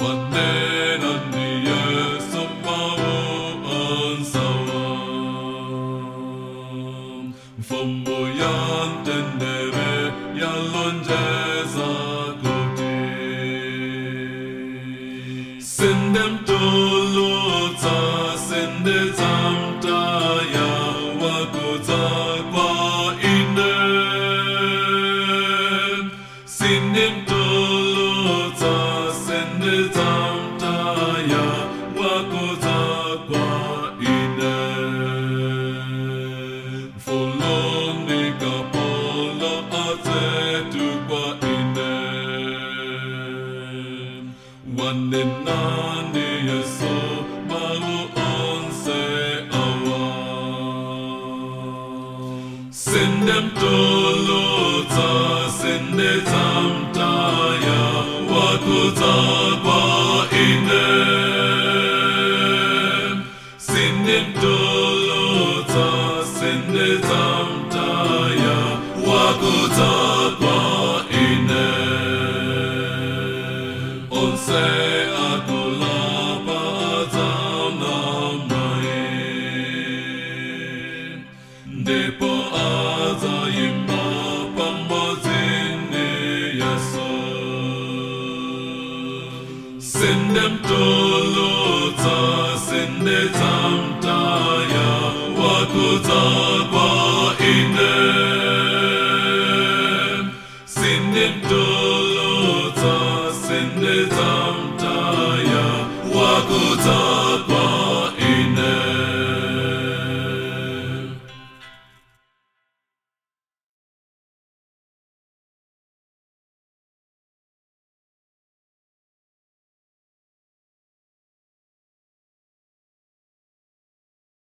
Wannenan ni Yesu mau ansawam Fomboyan tendere yalonjeza kuti Sendem tuluta sende zamta ya wakuta kwa inem Sindem tuluta sende zamta ya wakuta kwa inem Foloni kapolo atetu kwa inem Wanenani Yesu mau onse awam Sendem tuluta sende zamta ya wakuta kwa inem Sindem tuluta sende zamta ya wakuta kwa inem Onse akulapa atam namain Depo azayimba pambazini Yesu Sendem tuluta sende zamta ya wakuta kwa